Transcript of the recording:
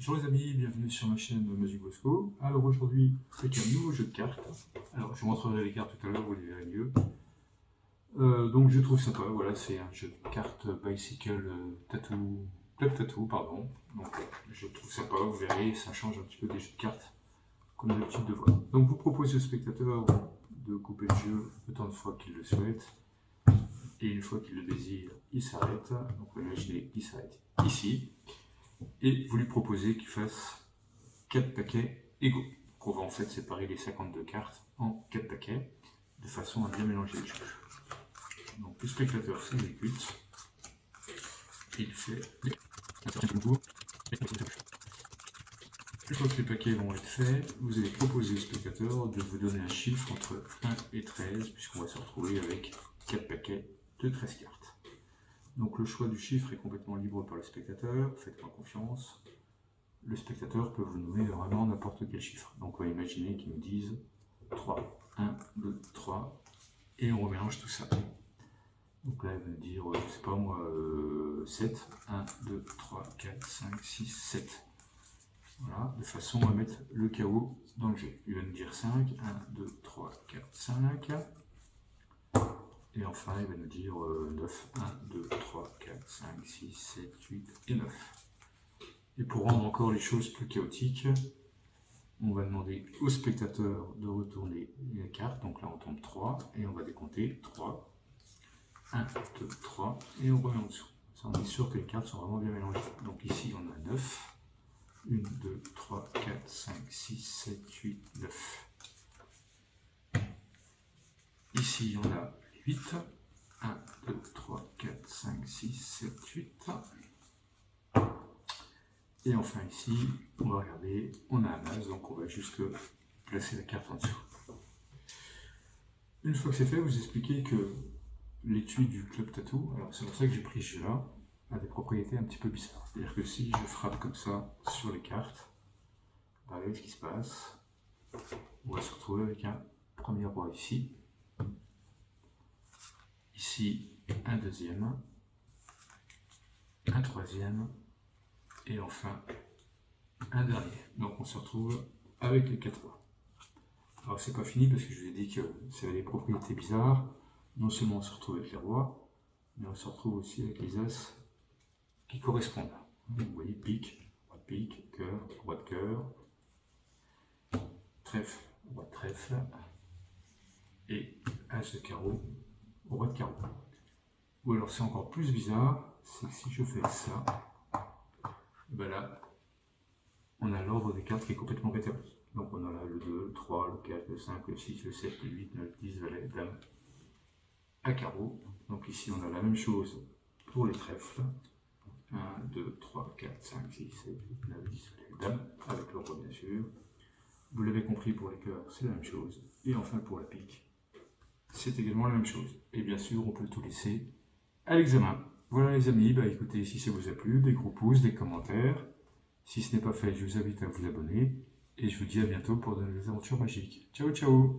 Bonjour les amis, bienvenue sur ma chaîne Magic Bosco. Alors aujourd'hui, c'est un nouveau jeu de cartes. Alors je vous montrerai les cartes tout à l'heure, vous les verrez mieux. Donc je trouve sympa, voilà, c'est un jeu de cartes Bicycle Tattoo, Club Tattoo, pardon. Donc je trouve sympa, vous verrez, ça change un petit peu des jeux de cartes, comme d'habitude de voir. Donc vous proposez au spectateur de couper le jeu autant de fois qu'il le souhaite. Et une fois qu'il le désire, il s'arrête. Donc vous imaginez, il s'arrête ici. Et vous lui proposez qu'il fasse 4 paquets égaux. Donc on va en fait séparer les 52 cartes en 4 paquets, de façon à bien mélanger les choses. Donc le spectateur s'exécute, il fait une fois que les paquets vont être faits, vous allez proposer au spectateur de vous donner un chiffre entre 1 et 13, puisqu'on va se retrouver avec 4 paquets de 13 cartes. Donc le choix du chiffre est complètement libre par le spectateur, faites-moi confiance. Le spectateur peut vous nommer vraiment n'importe quel chiffre. Donc on va imaginer qu'il nous dise 3, 1, 2, 3, et on remélange tout ça. Donc là il va nous dire, je sais pas moi, 7, 1, 2, 3, 4, 5, 6, 7. Voilà, de façon à mettre le chaos dans le jeu. Il va nous dire 5, 1, 2, 3, 4, 5. Et enfin, il va nous dire 9, 1, 2, 3, 4, 5, 6, 7, 8 et 9. Et pour rendre encore les choses plus chaotiques, on va demander au spectateur de retourner les cartes. Donc là, on tombe 3 et on va décompter 3, 1, 2, 3 et on remet en dessous. Ça, on est sûr que les cartes sont vraiment bien mélangées. Donc ici, on a 9. 1, 2, 3, 4, 5, 6, 7, 8, 9. Ici, on a 8, 1, 2, 3, 4, 5, 6, 7, 8. Et enfin ici, on va regarder, on a un as, donc on va juste placer la carte en dessous. Une fois que c'est fait, vous expliquez que l'étui du Club Tattoo, alors c'est pour ça que j'ai pris ce jeu-là, a des propriétés un petit peu bizarres. C'est-à-dire que si je frappe comme ça sur les cartes, regardez ce qui se passe. On va se retrouver avec un premier roi ici. Ici, un deuxième, un troisième, et enfin, un dernier. Donc on se retrouve avec les 4 rois. Alors c'est pas fini parce que je vous ai dit que ça avait des propriétés bizarres. Non seulement on se retrouve avec les rois, mais on se retrouve aussi avec les as qui correspondent. Vous voyez, pique, roi de pique, cœur, roi de cœur, trèfle, roi de trèfle, et as de carreau, roi de carreau. Ou alors c'est encore plus bizarre, c'est que si je fais ça, ben là, on a l'ordre des cartes qui est complètement rétabli. Donc on a là le 2, le 3, le 4, le 5, le 6, le 7, le 8, 9, 10, valet, dame, à carreau. Donc ici on a la même chose pour les trèfles. 1, 2, 3, 4, 5, 6, 7, 8, 9, 10, valet, dame, avec le roi bien sûr. Vous l'avez compris, pour les cœurs, c'est la même chose. Et enfin pour la pique, c'est également la même chose. Et bien sûr, on peut tout laisser à l'examen. Voilà les amis, bah écoutez, si ça vous a plu, des gros pouces, des commentaires. Si ce n'est pas fait, je vous invite à vous abonner. Et je vous dis à bientôt pour de nouvelles aventures magiques. Ciao, ciao!